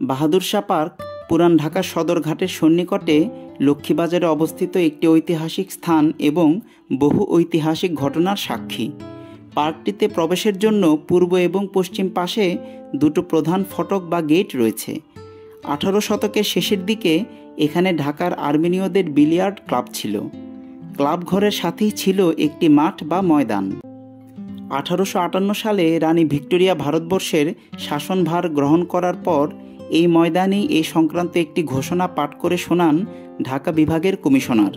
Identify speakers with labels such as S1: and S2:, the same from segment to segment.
S1: Bahadur Shah park পুরান ঢাকা সদরঘাটের সন্নিকটে লক্ষ্মীবাজারে অবস্থিত একটি ঐতিহাসিক স্থান এবং বহু ঐতিহাসিক ঘটনার সাক্ষী। পার্কটিতে প্রবেশের জন্য পূর্ব এবং পশ্চিম পাশে দুটো প্রধান ফটক বা গেট রয়েছে। 18 শতকের শেষের দিকে এখানে ঢাকার আর্মেনীয়দের বিলিয়ার্ড ক্লাব ছিল। ক্লাব ঘরের সাথেই ছিল একটি মাঠ বা ময়দান। 1858 সালে রানী ভিক্টোরিয়া ভারতবর্ষের শাসনভার গ্রহণ করার পর এই ময়দানেই এই সংক্রান্ত একটি ঘোষণা পাঠ করে শোনান ঢাকা বিভাগের কমিশনার।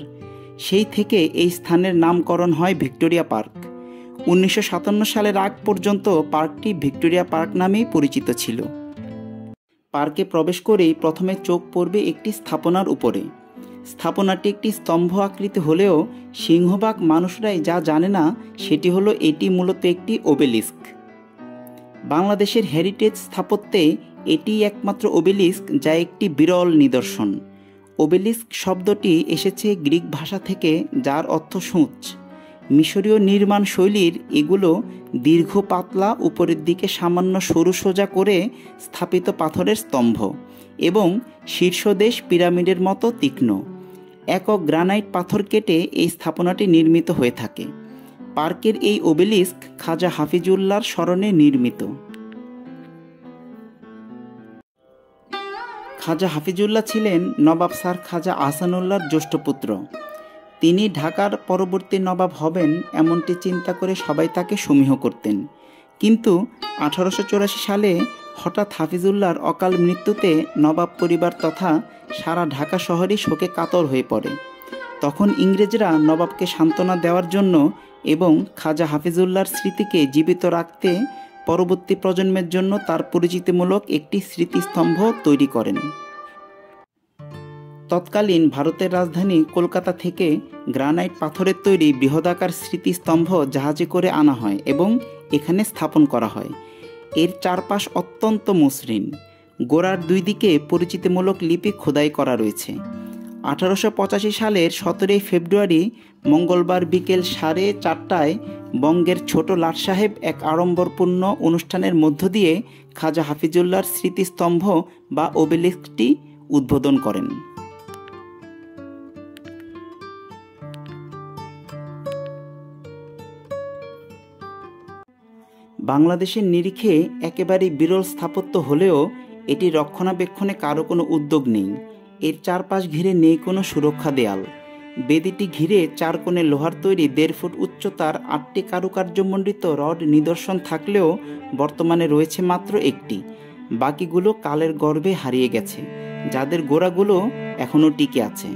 S1: সেই থেকে এই স্থানের নামকরণ হয় ভিক্টোরিয়া পার্ক। 1957 সালের আগ পর্যন্ত পার্কটি ভিক্টোরিয়া পার্ক নামেই পরিচিত ছিল। পার্কে প্রবেশ করেই প্রথমে চোখ পড়বে একটি স্থাপনার উপরে। স্থাপনাটি একটি স্তম্ভ আকৃতি হলেও সিংহভাগ মানুষরাই যা জানে না সেটি হলো এটি মূলত একটি ওবেলিস্ক। বাংলাদেশের হেরিটেজ স্থাপত্যে এটি একমাত্র ওবেলিস্ক যা একটি বিরল নিদর্শন। ওবেলিস্ক শব্দটি এসেছে গ্রিক ভাষা থেকে, যার অর্থ সূঁচ। মিশরীয় নির্মাণ শৈলীর এগুলো দীর্ঘ পাতলা, উপরের দিকে সামান্য সরু সোজা করে স্থাপিত পাথরের স্তম্ভ এবং শীর্ষদেশ পিরামিডের মতো তীক্ষ্ণ। একক গ্রানাইট পাথর কেটে এই স্থাপনাটি নির্মিত হয়ে থাকে। পার্কের এই ওবেলিস্ক খাজা হাফিজুল্লাহর স্মরণে নির্মিত। খাজা হাফিজুল্লাহ ছিলেন নবাব স্যার খাজা আহসানুল্লাহর জ্যেষ্ঠ পুত্র। তিনি ঢাকার পরবর্তী নবাব হবেন এমনটি চিন্তা করে সবাই তাকে সমীহ করতেন। কিন্তু 1884 সালে হঠাৎ হাফিজুল্লাহর অকাল মৃত্যুতে নবাব পরিবার তথা সারা ঢাকা শহরই শোকে কাতর হয়ে পড়ে। তখন ইংরেজরা নবাবকে সান্ত্বনা দেওয়ার জন্য এবং খাজা হাফিজুল্লাহর স্মৃতিকে জীবিত রাখতে পরবর্তী প্রজন্মের জন্য তার পরিচিতিমূলক একটি স্মৃতিস্তম্ভ তৈরি করেন। তৎকালীন ভারতের রাজধানী কলকাতা থেকে গ্রানাইট পাথরের তৈরি বৃহদাকার স্মৃতিস্তম্ভ জাহাজে করে আনা হয় এবং এখানে স্থাপন করা হয়। এর চারপাশ অত্যন্ত মসৃণ। গোড়ার দুই দিকে পরিচিতিমূলক লিপি খোদাই করা রয়েছে। 1885 সালের 17 ফেব্রুয়ারি মঙ্গলবার বিকেল 4:30টায় বঙ্গের ছোট লাট সাহেব এক আড়ম্বরপূর্ণ অনুষ্ঠানের মধ্য দিয়ে খাজা হাফিজুল্লাহর স্মৃতিস্তম্ভ বা ওবেলিস্কটি উদ্বোধন করেন। বাংলাদেশের নিরিখে একেবারে বিরল স্থাপত্য হলেও এটি রক্ষণাবেক্ষণে কারো কোনো উদ্যোগ নেই। এর চারপাশ ঘিরে নেই কোনো সুরক্ষা দেয়াল। বেদিটি ঘিরে 4 কোণে লোহার তৈরি 1.5 ফুট উচ্চতার 8টি কারুকার্যমণ্ডিত রড নিদর্শন থাকলেও বর্তমানে রয়েছে মাত্র একটি। বাকিগুলো কালের গর্ভে হারিয়ে গেছে, যাদের গোড়াগুলো এখনও টিকে আছে।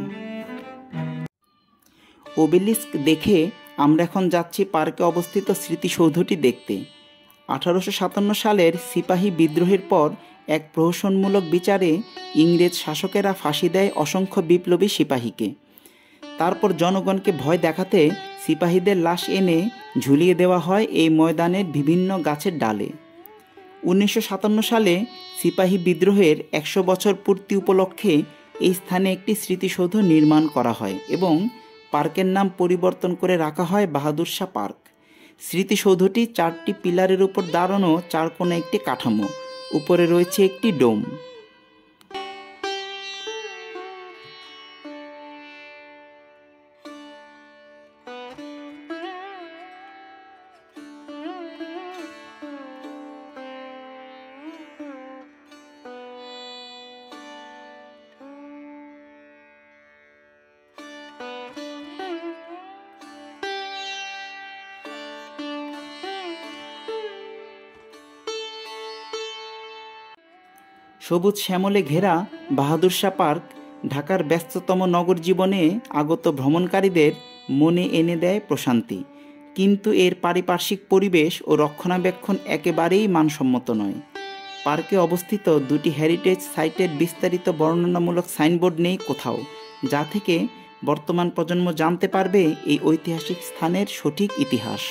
S1: ওবেলিস্ক দেখে আমরা এখন যাচ্ছি পার্কে অবস্থিত স্মৃতিসৌধটি দেখতে। 1857 সালের সিপাহী বিদ্রোহের পর এক প্রহসনমূলক বিচারে ইংরেজ শাসকেরা ফাঁসি দেয় অসংখ্য বিপ্লবী সিপাহীকে। তারপর জনগণকে ভয় দেখাতে সিপাহীদের লাশ এনে ঝুলিয়ে দেওয়া হয় এই ময়দানের বিভিন্ন গাছের ডালে। 1957 সালে সিপাহী বিদ্রোহের 100 বছর পূর্তি উপলক্ষে এই স্থানে একটি স্মৃতিসৌধ নির্মাণ করা হয় এবং পার্কের নাম পরিবর্তন করে রাখা হয় বাহাদুর শাহ পার্ক। স্মৃতিসৌধটি 4টি পিলারের উপর দাঁড়ানো 4 কোণা একটি কাঠামো। উপরে রয়েছে একটি ডোম। সবুজ শ্যামলে ঘেরা বাহাদুর শাহ পার্ক ঢাকার ব্যস্ততম নগর জীবনে আগত ভ্রমণকারীদের মনে এনে দেয় প্রশান্তি। কিন্তু এর পারিপার্শ্বিক পরিবেশ ও রক্ষণাবেক্ষণ একেবারেই মানসম্মত নয়। পার্কে অবস্থিত 2টি হেরিটেজ সাইটের বিস্তারিত বর্ণনামূলক সাইনবোর্ড নেই কোথাও, যা থেকে বর্তমান প্রজন্ম জানতে পারবে এই ঐতিহাসিক স্থানের সঠিক ইতিহাস।